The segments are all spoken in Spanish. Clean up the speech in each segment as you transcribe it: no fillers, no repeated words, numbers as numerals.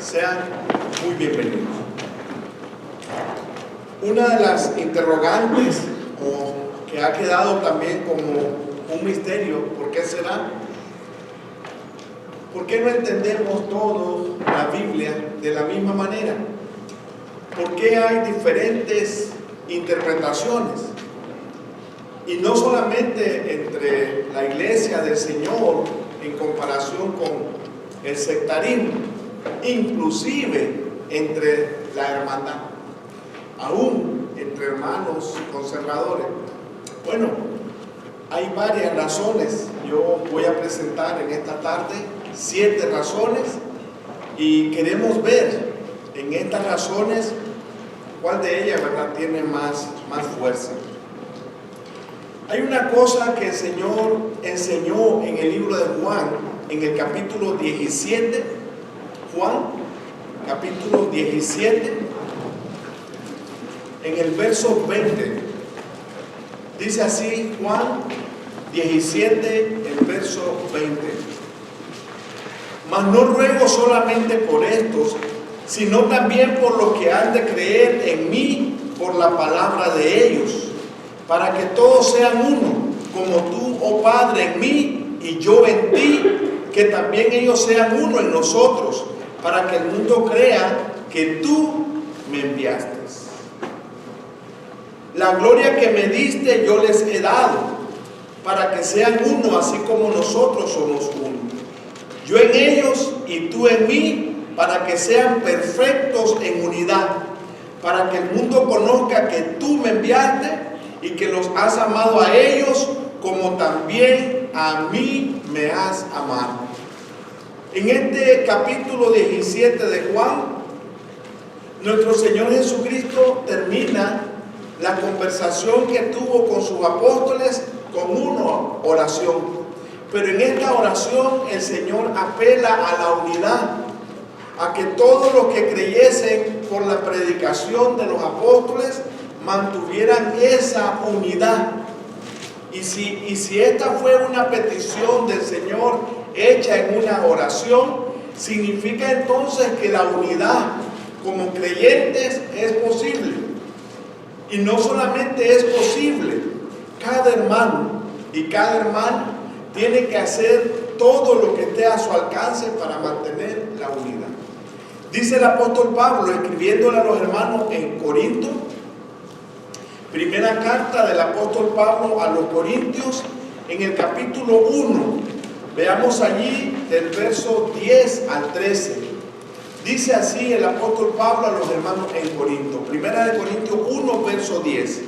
Sean muy bienvenidos. Una de las interrogantes que ha quedado también como un misterio, ¿por qué será? ¿Por qué no entendemos todos la Biblia de la misma manera? ¿Por qué hay diferentes interpretaciones? Y no solamente entre la iglesia del Señor en comparación con el sectarismo, inclusive entre la hermandad, aún entre hermanos conservadores. Bueno, hay varias razones. Yo voy a presentar en esta tarde 7 razones y queremos ver en estas razones cuál de ellas, ¿verdad?, tiene más fuerza. Hay una cosa que el Señor enseñó en el libro de Juan, en el capítulo 17, Juan, capítulo 17, en el verso 20. Dice así, Juan 17, el verso 20. Mas no ruego solamente por estos, sino también por los que han de creer en mí por la palabra de ellos, para que todos sean uno, como tú, oh Padre, en mí y yo en ti, que también ellos sean uno en nosotros, para que el mundo crea que tú me enviaste. La gloria que me diste yo les he dado, para que sean uno, así como nosotros somos uno. Yo en ellos y tú en mí, para que sean perfectos en unidad, para que el mundo conozca que tú me enviaste y que los has amado a ellos como también a mí me has amado. En este capítulo 17 de Juan, nuestro Señor Jesucristo termina la conversación que tuvo con sus apóstoles con una oración. Pero en esta oración el Señor apela a la unidad, a que todos los que creyesen por la predicación de los apóstoles mantuvieran esa unidad. Y si esta fue una petición del Señor hecha en una oración, significa entonces que la unidad como creyentes es posible. Y no solamente es posible, cada hermano y cada hermana tiene que hacer todo lo que esté a su alcance para mantener la unidad. Dice el apóstol Pablo, escribiéndole a los hermanos en Corinto, primera carta del apóstol Pablo a los Corintios, en el capítulo 1, veamos allí del verso 10 al 13. Dice así el apóstol Pablo a los hermanos en Corinto, primera de Corintios 1, verso 10.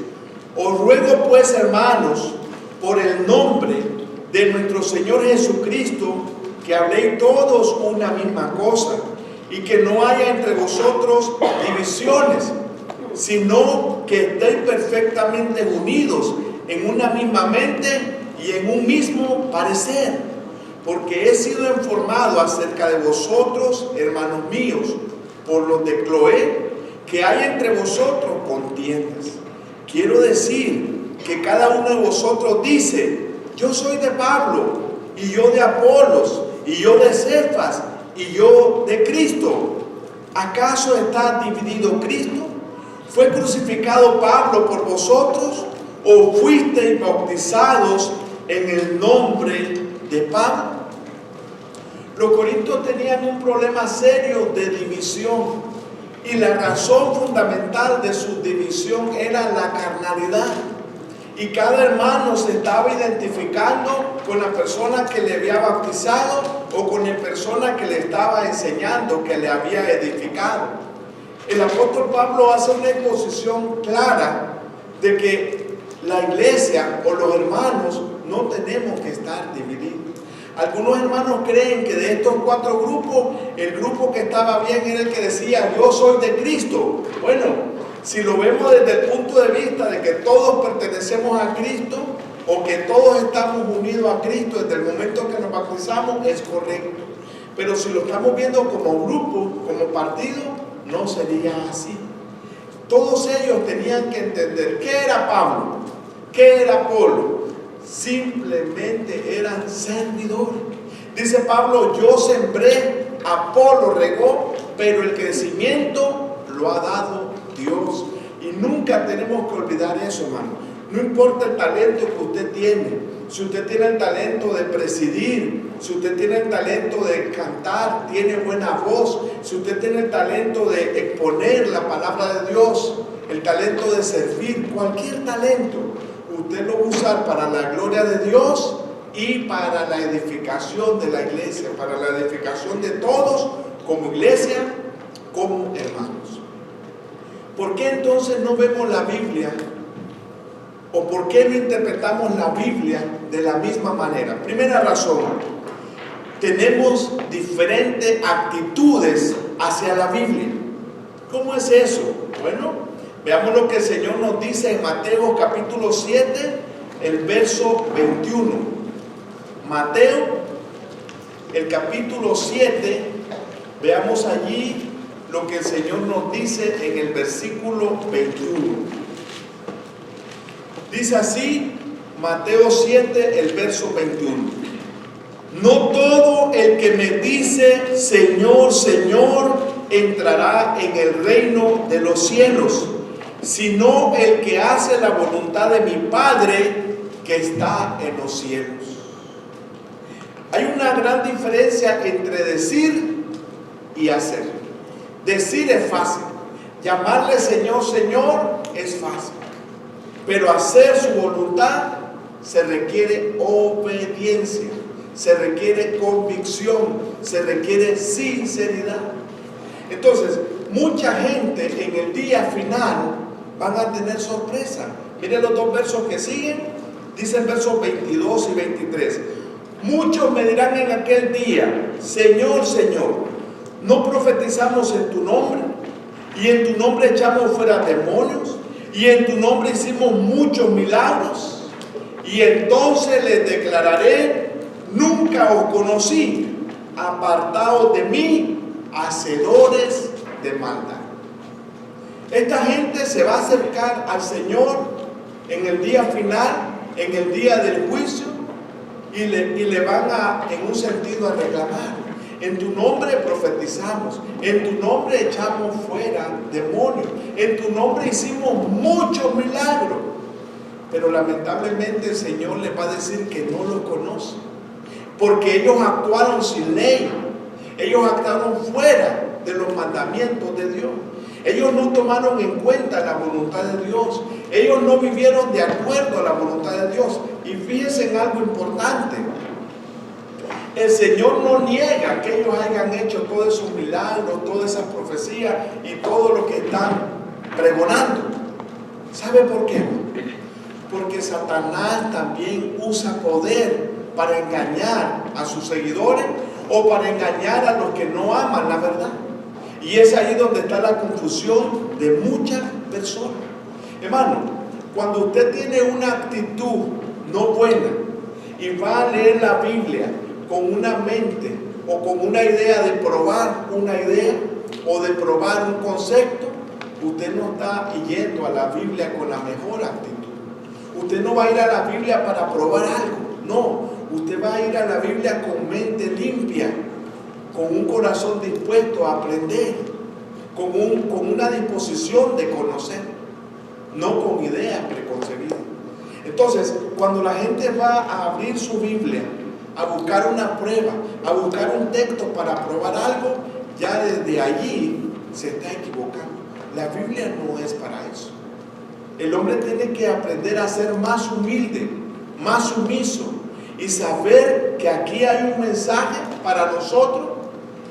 Os ruego pues, hermanos, por el nombre de nuestro Señor Jesucristo, que habléis todos una misma cosa, y que no haya entre vosotros divisiones, sino que estéis perfectamente unidos en una misma mente y en un mismo parecer. Porque he sido informado acerca de vosotros, hermanos míos, por los de Cloé, que hay entre vosotros contiendas. Quiero decir que cada uno de vosotros dice: yo soy de Pablo, y yo de Apolos, y yo de Cefas, y yo de Cristo. ¿Acaso está dividido Cristo? ¿Fue crucificado Pablo por vosotros? ¿O fuisteis bautizados en el nombre de Pablo? Los corintios tenían un problema serio de división, y la razón fundamental de su división era la carnalidad. Y cada hermano se estaba identificando con la persona que le había bautizado o con la persona que le estaba enseñando, que le había edificado. El apóstol Pablo hace una exposición clara de que la iglesia o los hermanos no tenemos que estar divididos. Algunos hermanos creen que de estos 4 grupos, el grupo que estaba bien era el que decía: yo soy de Cristo. Bueno, si lo vemos desde el punto de vista de que todos pertenecemos a Cristo, o que todos estamos unidos a Cristo desde el momento que nos bautizamos, es correcto. Pero si lo estamos viendo como grupo, como partido, no sería así. Todos ellos tenían que entender qué era Pablo, qué era Apolo. Simplemente eran servidores. Dice Pablo: yo sembré, Apolo regó, pero el crecimiento lo ha dado Dios. Y nunca tenemos que olvidar eso, hermano. No importa el talento que usted tiene. Si usted tiene el talento de presidir, si usted tiene el talento de cantar, tiene buena voz, si usted tiene el talento de exponer la palabra de Dios, el talento de servir, cualquier talento, usted lo va a usar para la gloria de Dios y para la edificación de la iglesia, para la edificación de todos como iglesia, como hermanos. ¿Por qué entonces no vemos la Biblia? ¿O por qué no interpretamos la Biblia de la misma manera? Primera razón, tenemos diferentes actitudes hacia la Biblia. ¿Cómo es eso? Bueno, veamos lo que el Señor nos dice en Mateo capítulo 7, el verso 21. Mateo, el capítulo 7, veamos allí lo que el Señor nos dice en el versículo 21. Dice así, Mateo 7, el verso 21. No todo el que me dice, Señor, Señor, entrará en el reino de los cielos, sino el que hace la voluntad de mi Padre que está en los cielos. Hay una gran diferencia entre decir y hacer. Decir es fácil. Llamarle Señor, Señor es fácil. Pero hacer su voluntad se requiere obediencia, se requiere convicción, se requiere sinceridad. Entonces, mucha gente en el día final van a tener sorpresa. Miren los dos versos que siguen, dicen versos 22 y 23. Muchos me dirán en aquel día, Señor, Señor, ¿no profetizamos en tu nombre? Y en tu nombre echamos fuera demonios. Y en tu nombre hicimos muchos milagros. Y entonces les declararé, nunca os conocí, apartados de mí, hacedores de maldad. Esta gente se va a acercar al Señor en el día final, en el día del juicio, y le van a, en un sentido, a reclamar. En tu nombre profetizamos, en tu nombre echamos fuera demonios, en tu nombre hicimos muchos milagros. Pero lamentablemente el Señor les va a decir que no los conoce, porque ellos actuaron sin ley, ellos actuaron fuera de los mandamientos de Dios. Ellos no tomaron en cuenta la voluntad de Dios, ellos no vivieron de acuerdo a la voluntad de Dios. Y fíjense en algo importante. El Señor no niega que ellos hayan hecho todos esos milagros, todas esas profecías y todo lo que están pregonando. ¿Sabe por qué? Porque Satanás también usa poder para engañar a sus seguidores o para engañar a los que no aman la verdad. Y es ahí donde está la confusión de muchas personas. Hermano, cuando usted tiene una actitud no buena y va a leer la Biblia con una mente o con una idea de probar una idea o de probar un concepto, usted no está yendo a la Biblia con la mejor actitud. Usted no va a ir a la Biblia para probar algo, no, usted va a ir a la Biblia con mente limpia, con un corazón dispuesto a aprender, con una disposición de conocer, no con ideas preconcebidas. Entonces, cuando la gente va a abrir su Biblia, a buscar una prueba, a buscar un texto para probar algo, ya desde allí se está equivocando. La Biblia no es para eso. El hombre tiene que aprender a ser más humilde, más sumiso y saber que aquí hay un mensaje para nosotros,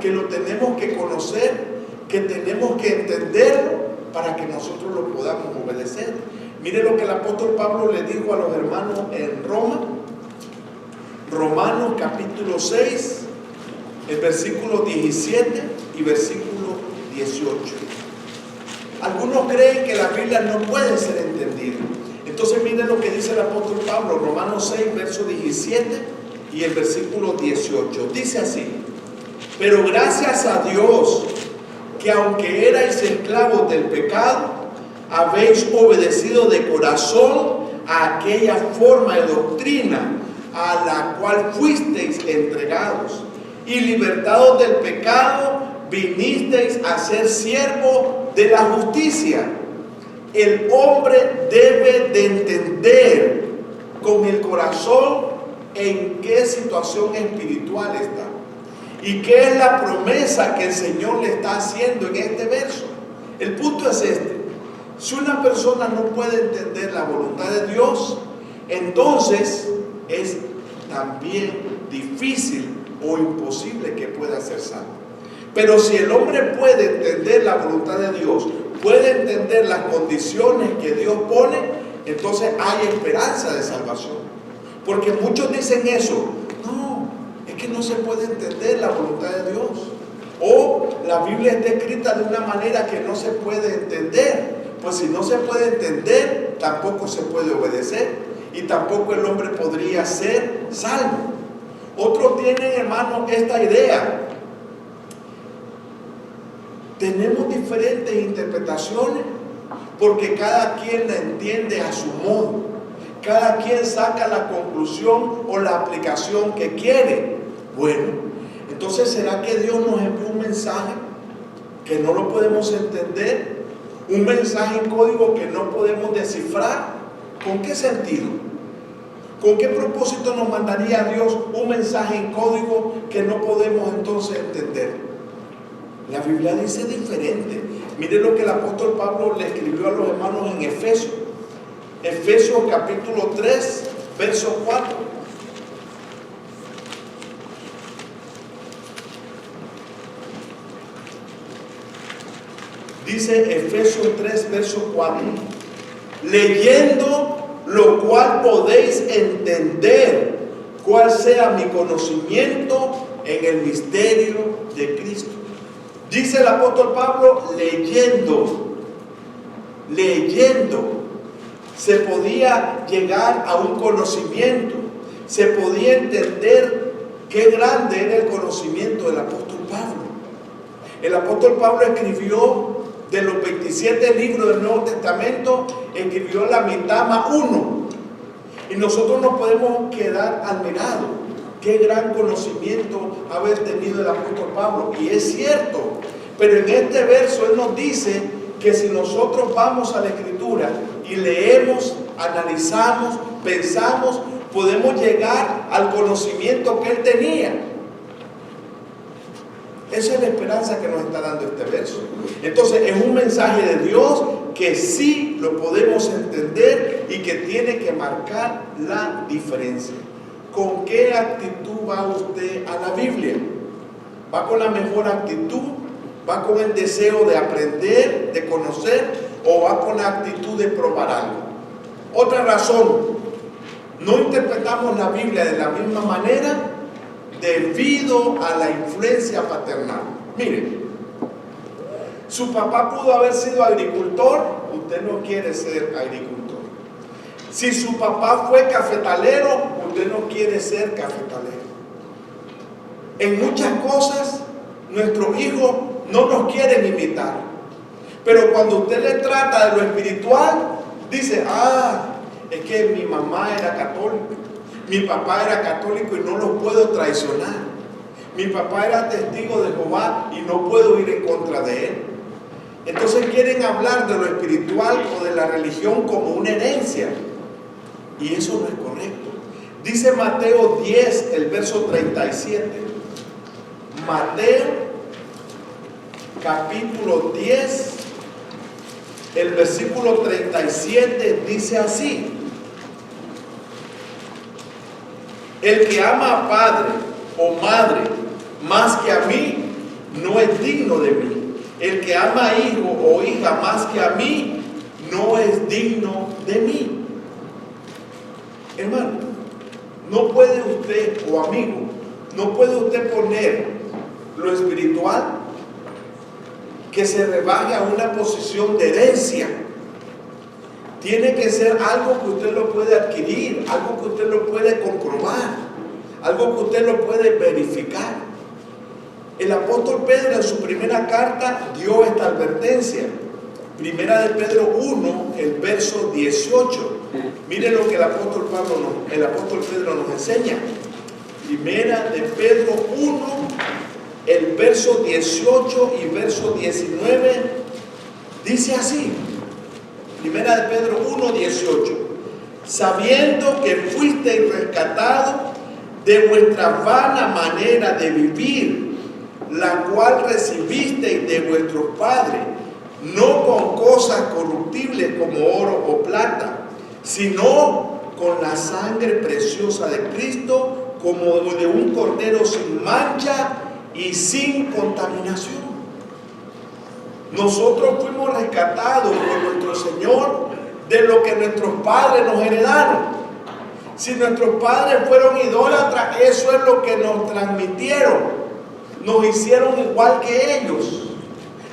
que lo tenemos que conocer, que tenemos que entenderlo para que nosotros lo podamos obedecer. Mire lo que el apóstol Pablo le dijo a los hermanos en Roma. Romanos capítulo 6, el versículo 17 y versículo 18. Algunos creen que la Biblia no puede ser entendida. Entonces miren lo que dice el apóstol Pablo, Romanos 6, verso 17 y el versículo 18. Dice así: pero gracias a Dios, que aunque erais esclavos del pecado, habéis obedecido de corazón a aquella forma de doctrina a la cual fuisteis entregados, y libertados del pecado, vinisteis a ser siervo de la justicia. El hombre debe de entender con el corazón en qué situación espiritual está y qué es la promesa que el Señor le está haciendo en este verso. El punto es este: si una persona no puede entender la voluntad de Dios, entonces es también difícil o imposible que pueda ser salvo. Pero si el hombre puede entender la voluntad de Dios, puede entender las condiciones que Dios pone, entonces hay esperanza de salvación. Porque muchos dicen eso: no, es que no se puede entender la voluntad de Dios, o la Biblia está escrita de una manera que no se puede entender. Pues si no se puede entender, tampoco se puede obedecer, y tampoco el hombre podría ser salvo. Otros tienen, hermano, esta idea: tenemos diferentes interpretaciones porque cada quien la entiende a su modo. Cada quien saca la conclusión o la aplicación que quiere. Bueno, entonces, ¿será que Dios nos envió un mensaje que no lo podemos entender? ¿Un mensaje en código que no podemos descifrar? ¿Con qué sentido? ¿Con qué propósito nos mandaría Dios un mensaje en código que no podemos entonces entender? La Biblia dice diferente. Mire lo que el apóstol Pablo le escribió a los hermanos en Efesios. Efesios capítulo 3, verso 4. Dice Efesios 3, verso 4. Leyendo lo cual podéis entender cuál sea mi conocimiento en el misterio de Cristo. Dice el apóstol Pablo: leyendo se podía llegar a un conocimiento, se podía entender qué grande era el conocimiento del apóstol Pablo. El apóstol Pablo escribió de los 27 libros del Nuevo Testamento, escribió la mitad más uno, y nosotros nos podemos quedar admirados. Qué gran conocimiento haber tenido el apóstol Pablo. Y es cierto, pero en este verso él nos dice que si nosotros vamos a la Escritura y leemos, analizamos, pensamos, podemos llegar al conocimiento que él tenía. Esa es la esperanza que nos está dando este verso. Entonces es un mensaje de Dios que sí lo podemos entender y que tiene que marcar la diferencia. ¿Con qué actitud va usted a la Biblia? ¿Va con la mejor actitud? ¿Va con el deseo de aprender, de conocer? ¿O va con la actitud de probar algo? Otra razón: no interpretamos la Biblia de la misma manera debido a la influencia paternal. Mire, su papá pudo haber sido agricultor, usted no quiere ser agricultor. Si su papá fue cafetalero, usted no quiere ser cafetalero. En muchas cosas, nuestros hijos no nos quieren imitar. Pero cuando usted le trata de lo espiritual, dice: es que mi mamá era católica, mi papá era católico y no lo puedo traicionar. Mi papá era testigo de Jehová y no puedo ir en contra de él. Entonces quieren hablar de lo espiritual o de la religión como una herencia. Y eso no es correcto. Dice Mateo 10, el verso 37. Mateo capítulo 10, el versículo 37 dice así: el que ama a padre o madre más que a mí, no es digno de mí. El que ama a hijo o hija más que a mí, no es digno de mí. Hermano, no puede usted, o amigo, no puede usted poner lo espiritual que se rebaje a una posición de herencia. Tiene que ser algo que usted lo puede adquirir, algo que usted lo puede comprobar, algo que usted lo puede verificar. El apóstol Pedro en su primera carta dio esta advertencia. Primera de Pedro 1, el verso 18. Mire lo que el apóstol Pedro nos enseña. Primera de Pedro 1, el verso 18 y verso 19, dice así, Primera de Pedro 1, 18, sabiendo que fuisteis rescatados de vuestra vana manera de vivir, la cual recibisteis de vuestros padres, no con cosas corruptibles como oro o plata, sino con la sangre preciosa de Cristo, como de un cordero sin mancha y sin contaminación. Nosotros fuimos rescatados por nuestro Señor de lo que nuestros padres nos heredaron. Si nuestros padres fueron idólatras, eso es lo que nos transmitieron. Nos hicieron igual que ellos.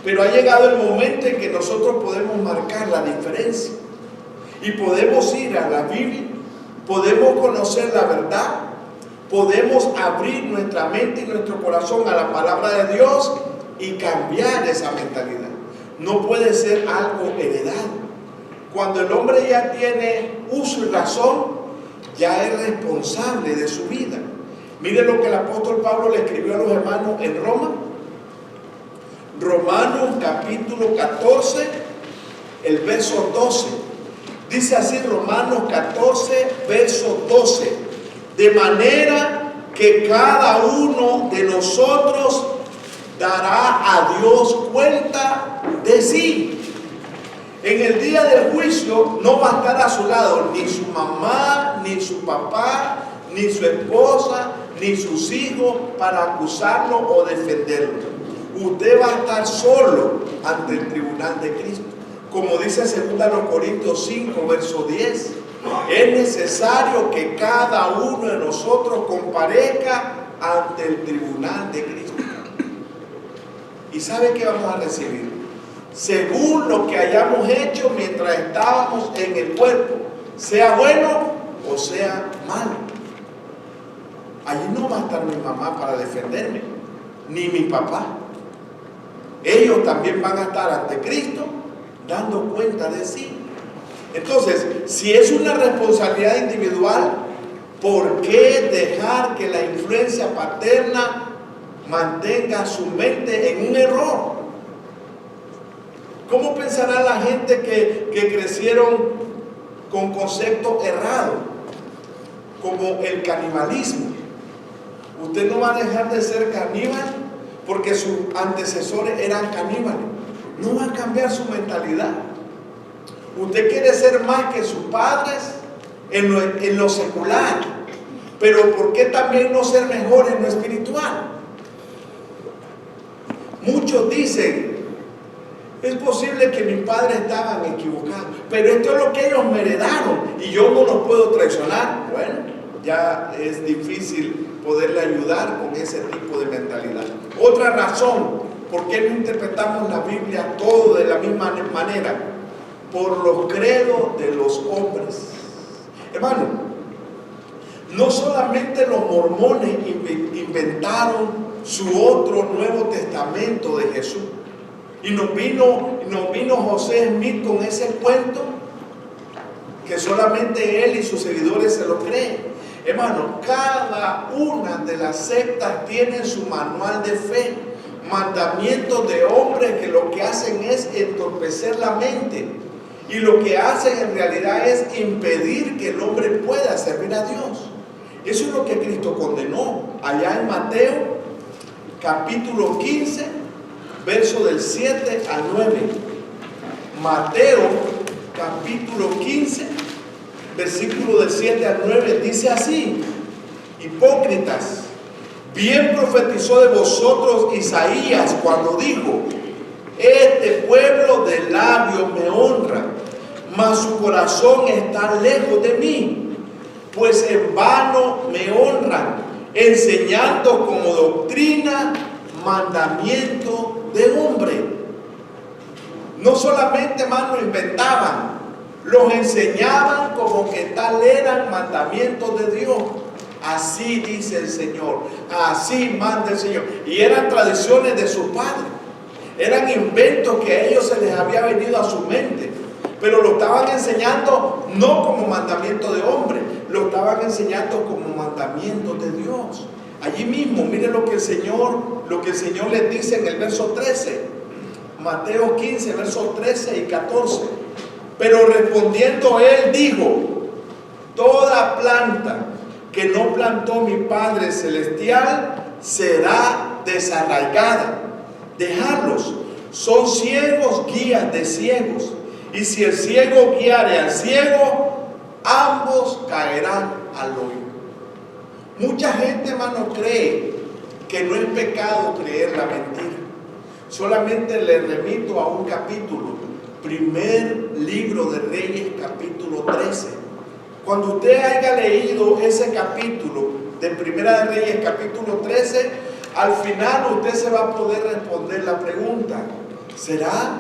Pero ha llegado el momento en que nosotros podemos marcar la diferencia. Y podemos ir a la Biblia, podemos conocer la verdad, podemos abrir nuestra mente y nuestro corazón a la palabra de Dios y cambiar esa mentalidad. No puede ser algo heredado. Cuando el hombre ya tiene uso y razón, ya es responsable de su vida. Mire lo que el apóstol Pablo le escribió a los hermanos en Roma. Romanos capítulo 14, el verso 12. Dice así Romanos 14, verso 12. De manera que cada uno de nosotros dará a Dios cuenta de sí. En el día del juicio no va a estar a su lado ni su mamá, ni su papá, ni su esposa, ni sus hijos para acusarlo o defenderlo. Usted va a estar solo ante el tribunal de Cristo. Como dice 2 Corintios 5, verso 10, es necesario que cada uno de nosotros comparezca ante el tribunal de Cristo. ¿Y sabe qué vamos a recibir? Según lo que hayamos hecho mientras estábamos en el cuerpo, sea bueno o sea malo. Allí no va a estar mi mamá para defenderme, ni mi papá. Ellos también van a estar ante Cristo dando cuenta de sí. Entonces, si es una responsabilidad individual, ¿por qué dejar que la influencia paterna mantenga su mente en un error? ¿Cómo pensará la gente que crecieron con conceptos errados, como el canibalismo? Usted no va a dejar de ser caníbal porque sus antecesores eran caníbales. No va a cambiar su mentalidad. Usted quiere ser más que sus padres en lo secular, pero ¿por qué también no ser mejor en lo espiritual? Muchos dicen, es posible que mis padres estaban equivocados, pero esto es lo que ellos me heredaron y yo no los puedo traicionar. Bueno, ya es difícil poderle ayudar con ese tipo de mentalidad. Otra razón, ¿por qué no interpretamos la Biblia todo de la misma manera? Por los credos de los hombres. Hermano, no solamente los mormones inventaron su otro Nuevo Testamento de Jesús, y nos vino José Smith con ese cuento que solamente él y sus seguidores se lo creen. Hermano, cada una de las sectas tiene su manual de fe, mandamientos de hombres que lo que hacen es entorpecer la mente, y lo que hacen en realidad es impedir que el hombre pueda servir a Dios. Eso es lo que Cristo condenó allá en Mateo capítulo 15, verso del 7 al 9. Mateo capítulo 15, versículo del 7 al 9, dice así: hipócritas, bien profetizó de vosotros Isaías cuando dijo: este pueblo de labios me honra, mas su corazón está lejos de mí, pues en vano me honran, enseñando como doctrina mandamiento de hombre. No solamente, hermano, inventaban, los enseñaban como que tal eran mandamientos de Dios. Así dice el Señor, así manda el Señor. Y eran tradiciones de sus padres, eran inventos que a ellos se les había venido a su mente, pero lo estaban enseñando no como mandamiento de hombre, lo estaban enseñando como mandamiento de Dios. Allí mismo, miren lo que el Señor les dice en el verso 13. Mateo 15, versos 13 y 14. Pero respondiendo él dijo: toda planta que no plantó mi Padre Celestial será desarraigada. Dejadlos, son ciegos guías de ciegos. Y si el ciego guiare al ciego, ambos caerán al hoyo. Mucha gente, hermano, cree que no es pecado creer la mentira. Solamente le remito a un capítulo, primer libro de Reyes, capítulo 13. Cuando usted haya leído ese capítulo de Primera de Reyes, capítulo 13, al final usted se va a poder responder la pregunta: ¿será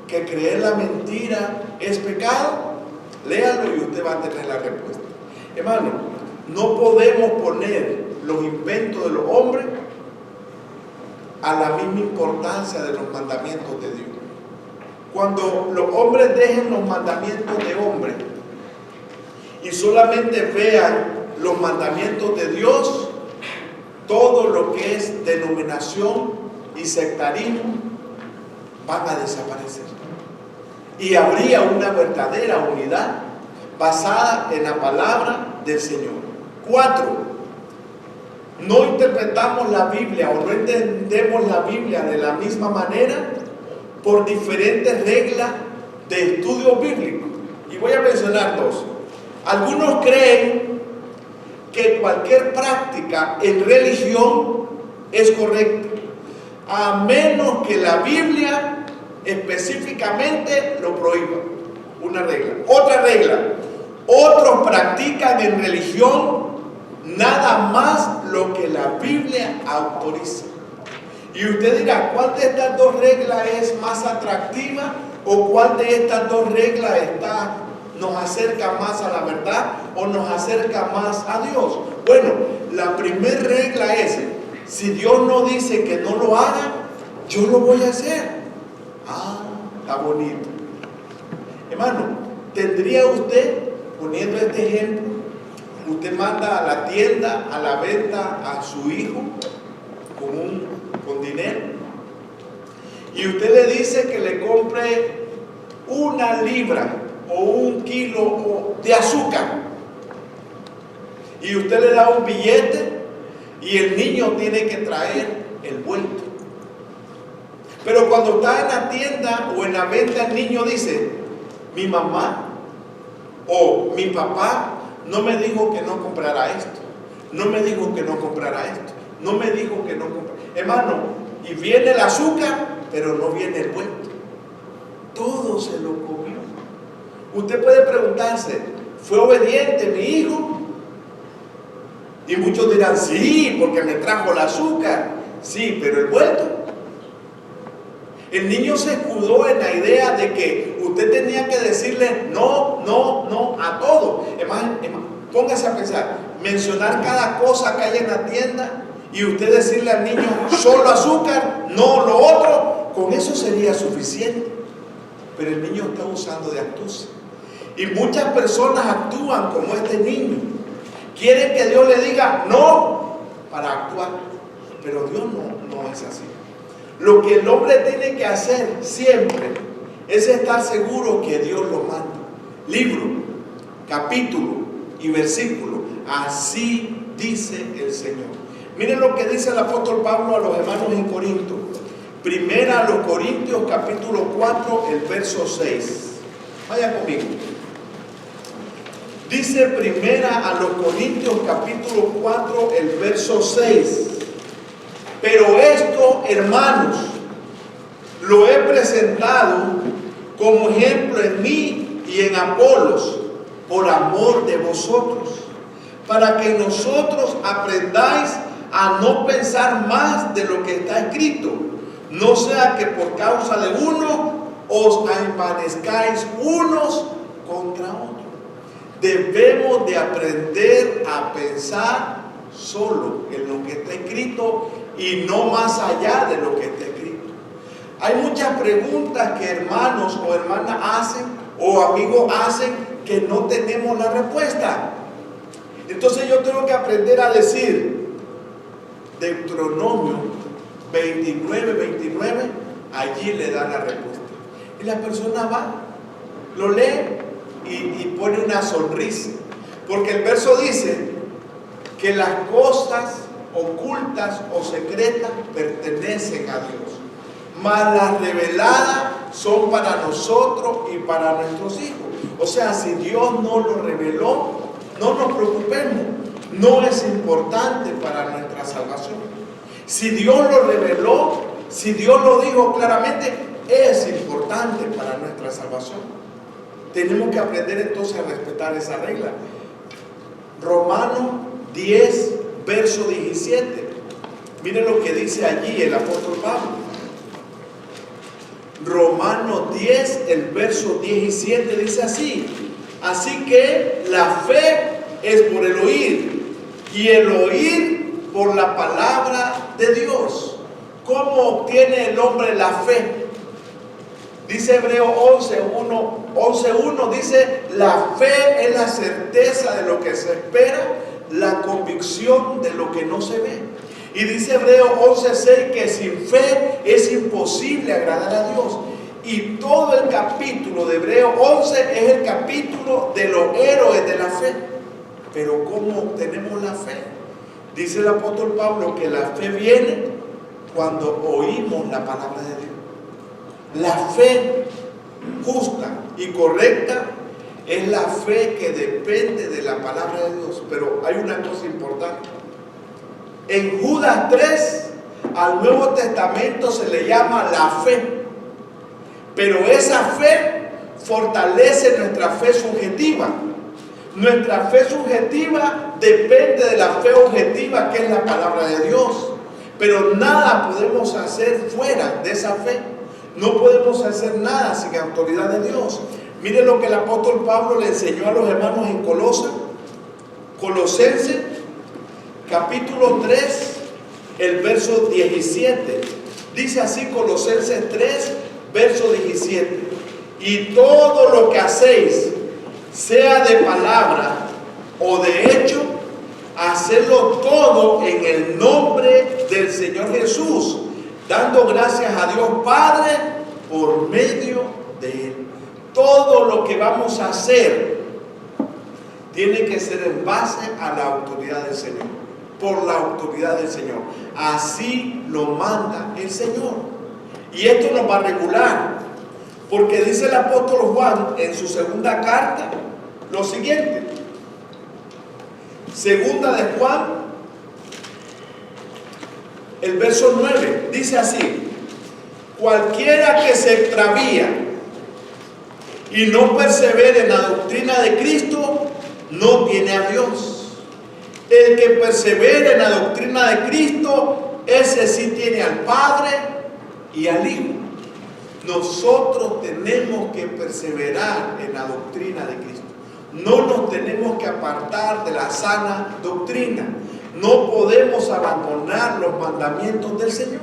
que creer la mentira es pecado? Léalo y usted va a tener la respuesta. Hermano, no podemos poner los inventos de los hombres a la misma importancia de los mandamientos de Dios. Cuando los hombres dejen los mandamientos de hombres y solamente vean los mandamientos de Dios, todo lo que es denominación y sectarismo van a desaparecer. Y habría una verdadera unidad basada en la palabra del Señor. 4. No interpretamos la Biblia o no entendemos la Biblia de la misma manera por diferentes reglas de estudio bíblico. Y voy a mencionar dos. Algunos creen que cualquier práctica en religión es correcta, a menos que la Biblia específicamente lo prohíba. Una regla. Otra regla: otros practican en religión nada más lo que la Biblia autoriza. Y usted dirá, ¿cuál de estas dos reglas es más atractiva? ¿O cuál de estas dos reglas nos acerca más a la verdad o nos acerca más a Dios? Bueno, la primera regla es: si Dios no dice que no lo haga, yo lo voy a hacer. Ah, está bonito. Hermano, ¿tendría usted, poniendo este ejemplo, usted manda a la tienda, a la venta a su hijo con dinero, y usted le dice que le compre 1 libra o 1 kilo de azúcar, y usted le da un billete y el niño tiene que traer el vuelto? Pero cuando está en la tienda o en la venta, el niño dice: mi mamá o mi papá no me dijo que no comprara esto, no me dijo que no comprara esto, no me dijo que no comprara. Hermano, y viene el azúcar, pero no viene el vuelto. Todo se lo comió. Usted puede preguntarse: ¿fue obediente mi hijo? Y muchos dirán: sí, porque me trajo el azúcar. Sí, pero el vuelto. El niño se escudó en la idea de que usted tenía que decirle no, no, no a todo. Hermano, póngase a pensar, mencionar cada cosa que hay en la tienda y usted decirle al niño solo azúcar, no lo otro, con eso sería suficiente. Pero el niño está usando de astucia. Y muchas personas actúan como este niño. Quieren que Dios le diga no para actuar. Pero Dios no es así. Lo que el hombre tiene que hacer siempre es estar seguro que Dios lo manda. Libro, capítulo y versículo. Así dice el Señor. Miren lo que dice el apóstol Pablo a los hermanos en Corinto. Primera a los Corintios, capítulo 4, el verso 6. Vaya conmigo. Dice Primera a los Corintios, capítulo 4, el verso 6. Pero esto, hermanos, lo he presentado como ejemplo en mí y en Apolos, por amor de vosotros, para que nosotros aprendáis a no pensar más de lo que está escrito, no sea que por causa de uno os envanezcáis unos contra otros. Debemos de aprender a pensar solo en lo que está escrito y no más allá de lo que está escrito. Hay muchas preguntas que hermanos o hermanas hacen o amigos hacen que no tenemos la respuesta. Entonces yo tengo que aprender a decir: Deuteronomio 29, allí le da la respuesta. Y la persona va, lo lee y pone una sonrisa. Porque el verso dice que las cosas ocultas o secretas pertenecen a Dios, mas las reveladas son para nosotros y para nuestros hijos. O sea, si Dios no lo reveló, no nos preocupemos, no es importante para nuestra salvación. Si Dios lo reveló, si Dios lo dijo claramente, es importante para nuestra salvación. Tenemos que aprender entonces a respetar esa regla. Romanos 10, verso 17. Miren lo que dice allí el apóstol Pablo. Romanos 10, el verso 17 dice así: así que la fe es por el oír, y el oír por la palabra de Dios. ¿Cómo obtiene el hombre la fe? Dice Hebreos 11:1 dice: la fe es la certeza de lo que se espera, la convicción de lo que no se ve. Y dice Hebreos 11:6 que sin fe es imposible agradar a Dios. Y todo el capítulo de Hebreos 11 es el capítulo de los héroes de la fe. Pero ¿cómo obtenemos la fe? Dice el apóstol Pablo que la fe viene cuando oímos la palabra de Dios. La fe justa y correcta es la fe que depende de la palabra de Dios. Pero hay una cosa importante. En Judas 3, al Nuevo Testamento se le llama la fe. Pero esa fe fortalece nuestra fe subjetiva. Nuestra fe subjetiva depende de la fe objetiva, que es la palabra de Dios. Pero nada podemos hacer fuera de esa fe. No podemos hacer nada sin autoridad de Dios. Miren lo que el apóstol Pablo le enseñó a los hermanos en Colosenses, capítulo 3, el verso 17. Dice así Colosenses 3, verso 17: y todo lo que hacéis, sea de palabra o de hecho, hacedlo todo en el nombre del Señor Jesús, dando gracias a Dios Padre por medio de Él. Todo lo que vamos a hacer tiene que ser en base a la autoridad del Señor, por la autoridad del Señor. Así lo manda el Señor. Y esto nos va a regular, porque dice el apóstol Juan en su segunda carta lo siguiente. Segunda de Juan, el verso 9, dice así: cualquiera que se extravía y no persevere en la doctrina de Cristo, no tiene a Dios. El que persevere en la doctrina de Cristo, ese sí tiene al Padre y al Hijo. Nosotros tenemos que perseverar en la doctrina de Cristo. No nos tenemos que apartar de la sana doctrina. No podemos abandonar los mandamientos del Señor.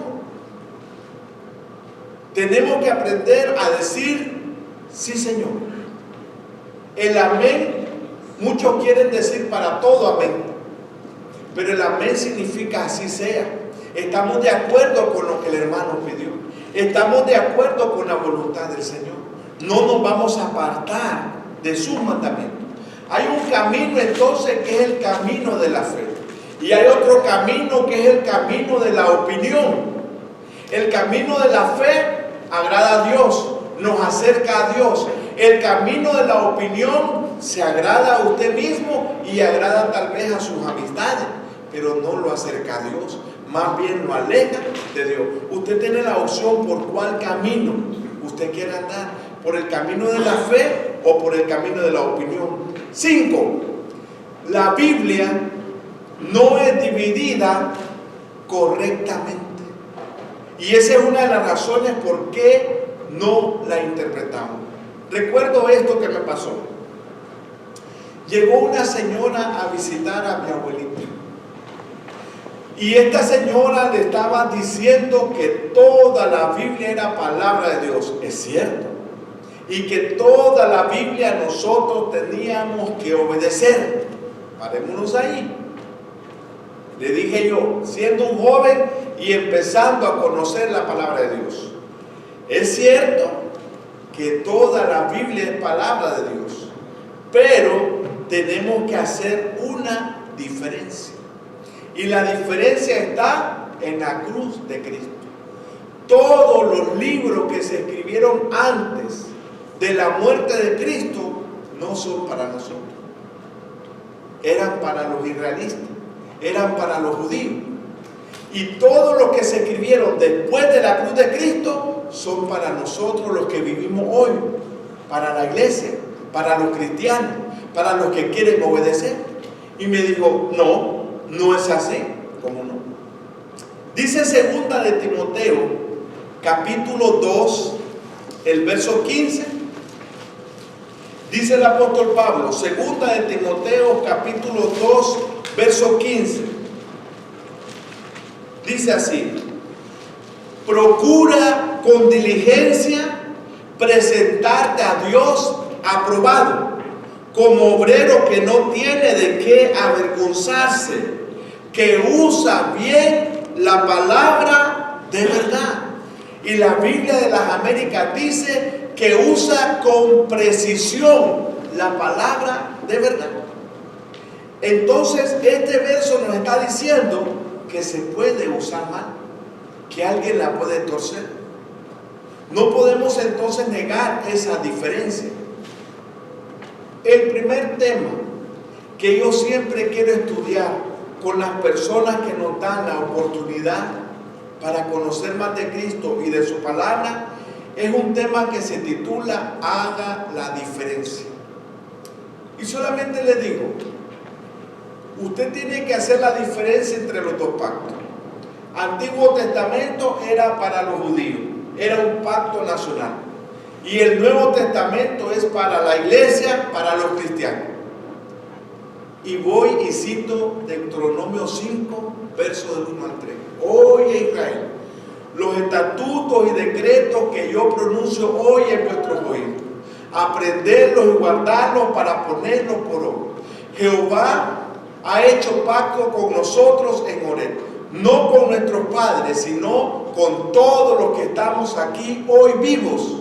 Tenemos que aprender a decir sí, Señor. El amén, muchos quieren decir para todo amén, pero el amén significa así sea. Estamos de acuerdo con lo que el hermano pidió. Estamos de acuerdo con la voluntad del Señor. No nos vamos a apartar de sus mandamientos. Hay un camino entonces que es el camino de la fe. Y hay otro camino que es el camino de la opinión. El camino de la fe agrada a Dios, nos acerca a Dios. El camino de la opinión se agrada a usted mismo y agrada tal vez a sus amistades, pero no lo acerca a Dios. Más bien lo aleja de Dios. Usted tiene la opción por cuál camino usted quiere andar, por el camino de la fe o por el camino de la opinión. 5. La Biblia no es dividida correctamente. Y esa es una de las razones por qué no la interpretamos. Recuerdo esto que me pasó. Llegó una señora a visitar a mi abuelita. Y esta señora le estaba diciendo que toda la Biblia era palabra de Dios. Es cierto. Y que toda la Biblia nosotros teníamos que obedecer. Parémonos ahí. le dije yo, siendo un joven y empezando a conocer la palabra de Dios. Es cierto que toda la Biblia es palabra de Dios, pero tenemos que hacer una diferencia. Y la diferencia está en la cruz de Cristo. Todos los libros que se escribieron antes de la muerte de Cristo no son para nosotros. Eran para los israelitas, eran para los judíos. Y todos los que se escribieron después de la cruz de Cristo son para nosotros los que vivimos hoy, para la iglesia, para los cristianos, para los que quieren obedecer. Y me dijo, no es así. ¿Cómo no? Dice 2 de Timoteo, capítulo 2, el verso 15. Dice el apóstol Pablo, 2 de Timoteo, capítulo 2, verso 15. Dice así: procura con diligencia presentarte a Dios aprobado, como obrero que no tiene de qué avergonzarse, que usa bien la palabra de verdad. Y la Biblia de las Américas dice que usa con precisión la palabra de verdad. Entonces este verso nos está diciendo que se puede usar mal, que alguien la puede torcer. No podemos entonces negar esa diferencia. El primer tema que yo siempre quiero estudiar con las personas que nos dan la oportunidad para conocer más de Cristo y de su palabra es un tema que se titula Haga la diferencia. Y solamente le digo, usted tiene que hacer la diferencia entre los dos pactos. Antiguo Testamento era para los judíos, era un pacto nacional. Y el Nuevo Testamento es para la iglesia, para los cristianos. Y voy y cito Deuteronomio 5, versos del 1 al 3. Oye Israel, los estatutos y decretos que yo pronuncio hoy en vuestros oídos, aprenderlos y guardarlos para ponerlos por obra. Jehová ha hecho pacto con nosotros en Horeb, no con nuestros padres, sino con todos los que estamos aquí hoy vivos.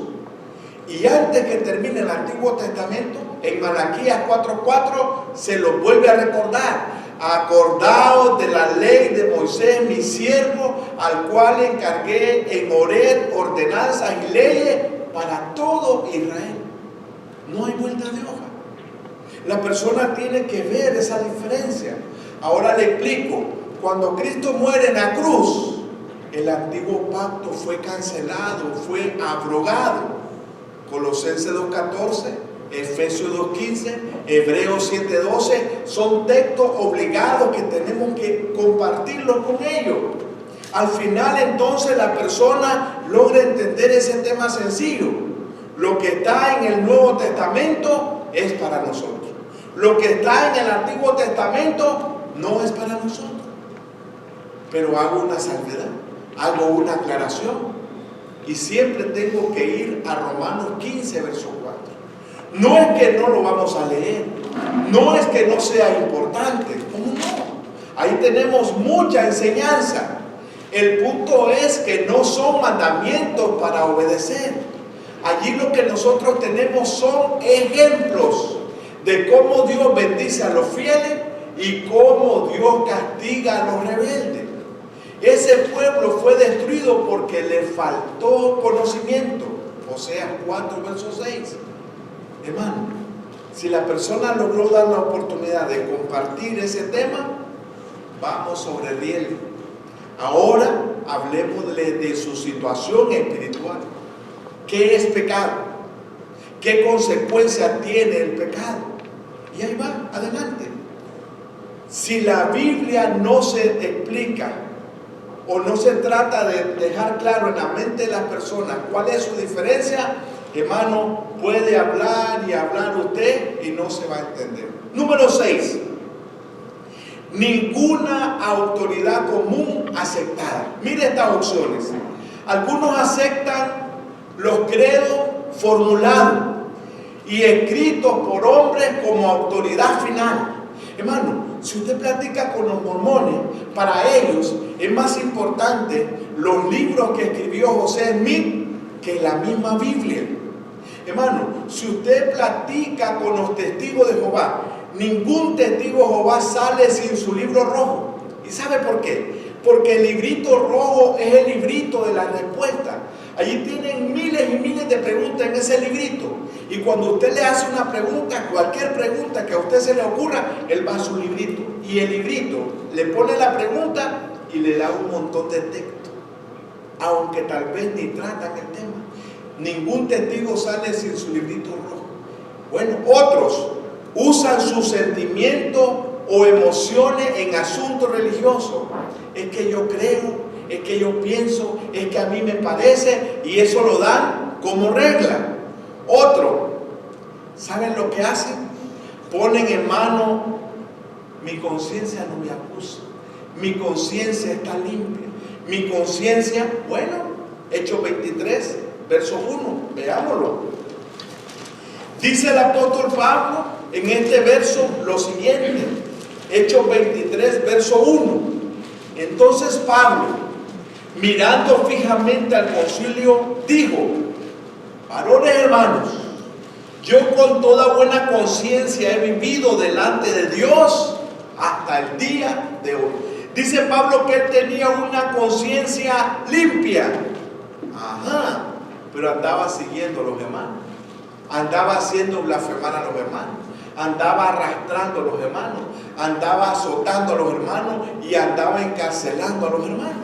Y antes que termine el Antiguo Testamento, en Malaquías 4:4 se lo vuelve a recordar. Acordaos de la ley de Moisés, mi siervo, al cual encargué en Horeb ordenanzas y leyes para todo Israel. No hay vuelta de hoja. La persona tiene que ver esa diferencia. Ahora le explico. Cuando Cristo muere en la cruz, el antiguo pacto fue cancelado, fue abrogado. Colosenses 2:14, Efesios 2:15, Hebreos 7:12 son textos obligados que tenemos que compartirlos con ellos. Al final entonces la persona logra entender ese tema sencillo. Lo que está en el Nuevo Testamento es para nosotros. Lo que está en el Antiguo Testamento no es para nosotros. Pero hago una salvedad, hago una aclaración. Y siempre tengo que ir a Romanos 15, verso 4. No es que no lo vamos a leer, no es que no sea importante, ¿cómo no? Ahí tenemos mucha enseñanza. El punto es que no son mandamientos para obedecer. Allí lo que nosotros tenemos son ejemplos de cómo Dios bendice a los fieles y cómo Dios castiga a los rebeldes. Ese pueblo fue destruido porque le faltó conocimiento. Oseas 4, verso 6. Hermano, si la persona logró dar la oportunidad de compartir ese tema, vamos sobre riel. Ahora hablemosle de su situación espiritual. ¿Qué es pecado? ¿Qué consecuencia tiene el pecado? Y ahí va, adelante. Si la Biblia no se explica o no se trata de dejar claro en la mente de las personas cuál es su diferencia, hermano, puede hablar y hablar usted y no se va a entender. Número 6. Ninguna autoridad común aceptada. Mire estas opciones. Algunos aceptan los credos formulados y escritos por hombres como autoridad final. Hermano, si usted platica con los mormones, para ellos es más importante los libros que escribió José Smith que la misma Biblia. Hermano, si usted platica con los testigos de Jehová, ningún testigo de Jehová sale sin su libro rojo. ¿Y sabe por qué? Porque el librito rojo es el librito de la respuesta. Allí tienen miles y miles de preguntas en ese librito. Y cuando usted le hace una pregunta, cualquier pregunta que a usted se le ocurra, él va a su librito. Y el librito le pone la pregunta y le da un montón de texto. Aunque tal vez ni tratan el tema. Ningún testigo sale sin su librito rojo. Bueno, otros usan sus sentimientos o emociones en asuntos religiosos. Es que yo creo, es que yo pienso, es que a mí me parece, y eso lo dan como regla. Otro, ¿saben lo que hacen? Ponen en mano, mi conciencia no me acusa, mi conciencia está limpia, mi conciencia, bueno, Hechos 23, verso 1, veámoslo. Dice el apóstol Pablo en este verso lo siguiente, Hechos 23, verso 1. Entonces Pablo, mirando fijamente al concilio, dijo: varones hermanos, yo con toda buena conciencia he vivido delante de Dios hasta el día de hoy. Dice Pablo que él tenía una conciencia limpia. Ajá, pero andaba siguiendo a los hermanos, andaba haciendo blasfemar a los hermanos, andaba arrastrando a los hermanos, andaba azotando a los hermanos y andaba encarcelando a los hermanos.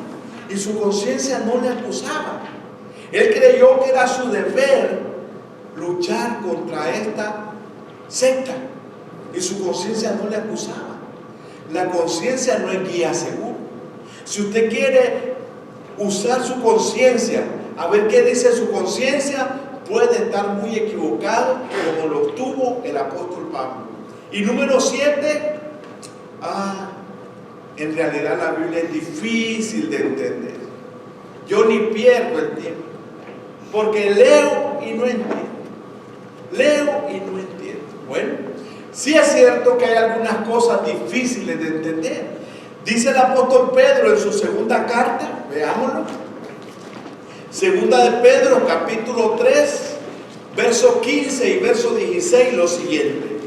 Y su conciencia no le acusaba. Él creyó que era su deber luchar contra esta secta y su conciencia no le acusaba. La conciencia no es guía seguro. Si usted quiere usar su conciencia, a ver qué dice su conciencia, puede estar muy equivocado como lo tuvo el apóstol Pablo. Y número 7, en realidad la Biblia es difícil de entender. Yo ni pierdo el tiempo, porque leo y no entiendo. Leo y no entiendo. Bueno, sí es cierto que hay algunas cosas difíciles de entender. Dice el apóstol Pedro en su segunda carta, veámoslo. Segunda de Pedro, capítulo 3, verso 15 y verso 16, lo siguiente.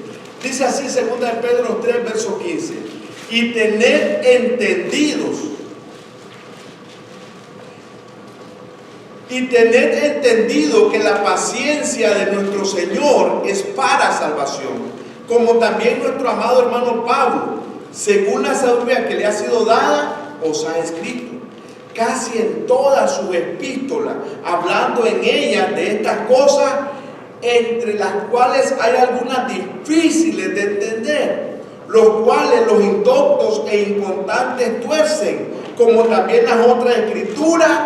Dice así, segunda de Pedro 3, verso 15. Y tened entendidos. Y tened entendido que la paciencia de nuestro Señor es para salvación, como también nuestro amado hermano Pablo, según la sabiduría que le ha sido dada, os ha escrito. Casi en todas sus epístolas, hablando en ellas de estas cosas, entre las cuales hay algunas difíciles de entender, los cuales los indoctos e inconstantes tuercen, como también las otras escrituras,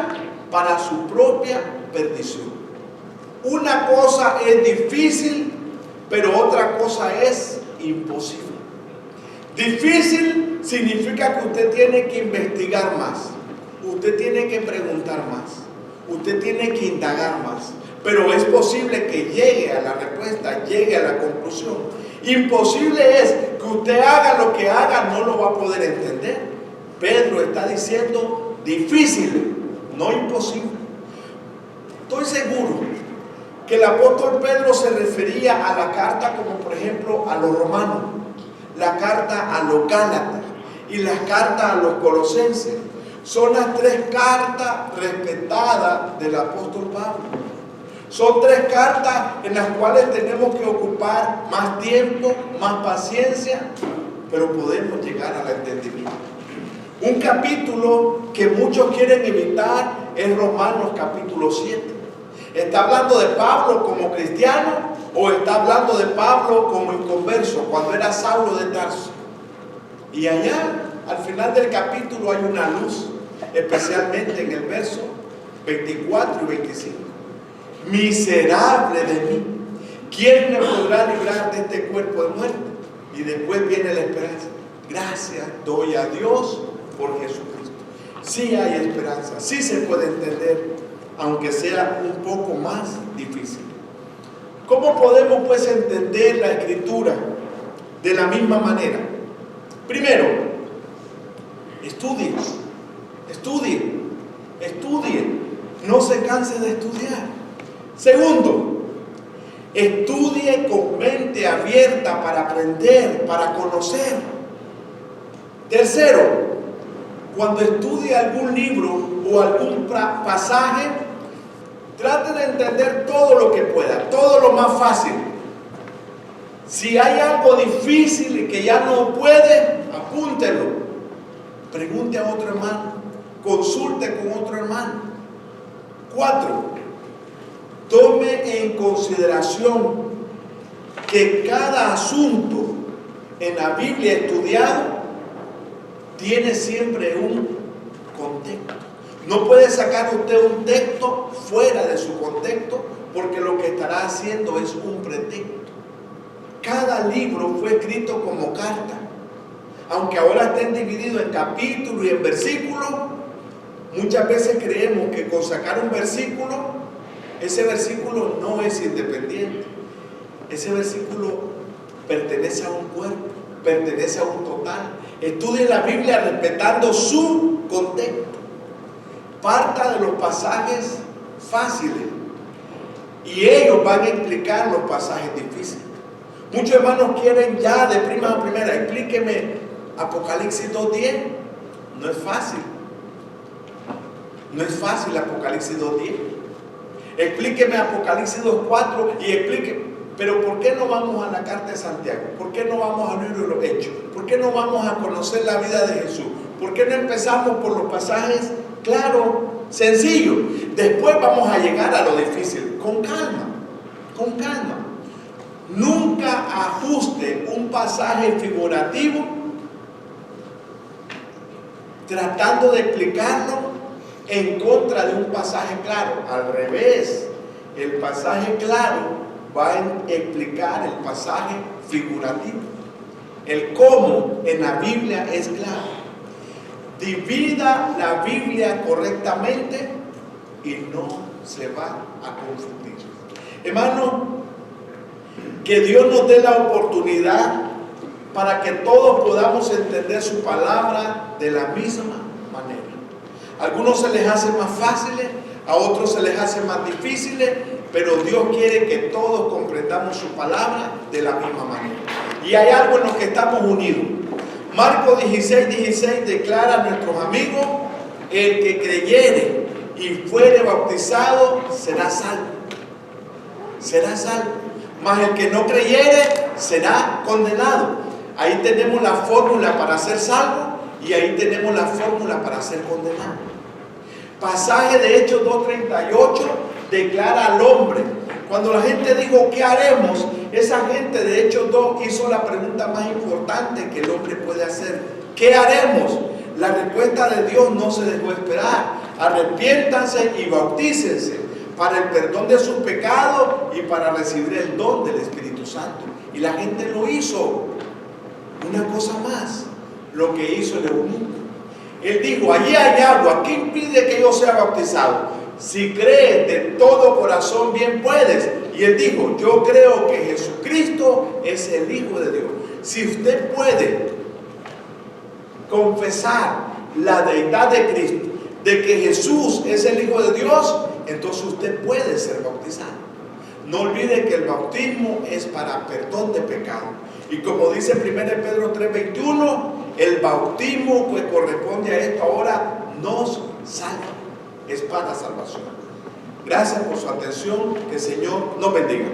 para su propia perdición. Una cosa es difícil, pero otra cosa es imposible. Difícil significa que usted tiene que investigar más, usted tiene que preguntar más, usted tiene que indagar más, pero es posible que llegue a la respuesta, llegue a la conclusión. Imposible es que usted haga lo que haga, no lo va a poder entender. Pedro está diciendo difícil, no imposible. Estoy seguro que el apóstol Pedro se refería a la carta como por ejemplo a los romanos, la carta a los gálatas y las cartas a los colosenses. Son las 3 cartas respetadas del apóstol Pablo. Son 3 cartas en las cuales tenemos que ocupar más tiempo, más paciencia, pero podemos llegar al entendimiento. Un capítulo que muchos quieren evitar es Romanos capítulo 7. ¿Está hablando de Pablo como cristiano o está hablando de Pablo como inconverso cuando era Saulo de Tarso? Y allá, al final del capítulo, hay una luz, especialmente en el verso 24 y 25. Miserable de mí, ¿quién me podrá librar de este cuerpo de muerte? Y después viene la esperanza. Gracias doy a Dios por Jesucristo. Sí hay esperanza, sí se puede entender, aunque sea un poco más difícil. ¿Cómo podemos pues entender la Escritura de la misma manera? Primero, estudien, no se canse de estudiar. Segundo, estudie con mente abierta para aprender, para conocer. Tercero, cuando estudie algún libro o algún pasaje, trate de entender todo lo que pueda, todo lo más fácil. Si hay algo difícil y que ya no puede, apúntelo. Pregunte a otro hermano, consulte con otro hermano. 4. Tome en consideración que cada asunto en la Biblia estudiado tiene siempre un contexto. No puede sacar usted un texto fuera de su contexto, porque lo que estará haciendo es un pretexto. Cada libro fue escrito como carta. Aunque ahora estén divididos en capítulos y en versículos, muchas veces creemos que con sacar un versículo, ese versículo no es independiente. Ese versículo pertenece a un cuerpo, pertenece a un total. Estudie la Biblia respetando su contexto. Parta de los pasajes fáciles y ellos van a explicar los pasajes difíciles. Muchos hermanos quieren ya de prima a primera, explíqueme Apocalipsis 2:10. No es fácil. No es fácil Apocalipsis 2:10. Explíqueme Apocalipsis 2:4 y explíqueme. Pero ¿por qué no vamos a la carta de Santiago? ¿Por qué no vamos al libro de los Hechos? ¿Por qué no vamos a conocer la vida de Jesús? ¿Por qué no empezamos por los pasajes claros, sencillos? Después vamos a llegar a lo difícil. Con calma, con calma. Nunca ajuste un pasaje figurativo tratando de explicarlo en contra de un pasaje claro. Al revés, el pasaje claro va a explicar el pasaje figurativo. El cómo en la Biblia es claro. Divida la Biblia correctamente y no se va a confundir. Hermano, que Dios nos dé la oportunidad para que todos podamos entender su palabra de la misma manera. A algunos se les hace más fáciles, a otros se les hace más difíciles, pero Dios quiere que todos comprendamos su palabra de la misma manera. Y hay algo en lo que estamos unidos. Marcos 16:16 declara a nuestros amigos: el que creyere y fuere bautizado será salvo. Será salvo. Mas el que no creyere será condenado. Ahí tenemos la fórmula para ser salvo y ahí tenemos la fórmula para ser condenado. Pasaje de Hechos 2:38 declara al hombre. Cuando la gente dijo ¿qué haremos?, esa gente de Hechos 2 hizo la pregunta más importante que el hombre puede hacer: ¿qué haremos? La respuesta de Dios no se dejó esperar. Arrepiéntanse y bautícense para el perdón de sus pecados y para recibir el don del Espíritu Santo. Y la gente lo hizo. Una cosa más, lo que hizo el eunuco. Él dijo: allí hay agua, ¿qué impide que yo sea bautizado? Si crees de todo corazón, bien puedes. Y él dijo: yo creo que Jesucristo es el Hijo de Dios. Si usted puede confesar la deidad de Cristo, de que Jesús es el Hijo de Dios, entonces usted puede ser bautizado. No olvide que el bautismo es para perdón de pecado. Y como dice 1 Pedro 3:21, el bautismo que corresponde a esto ahora nos salva. Es para salvación. Gracias por su atención. Que el Señor nos bendiga.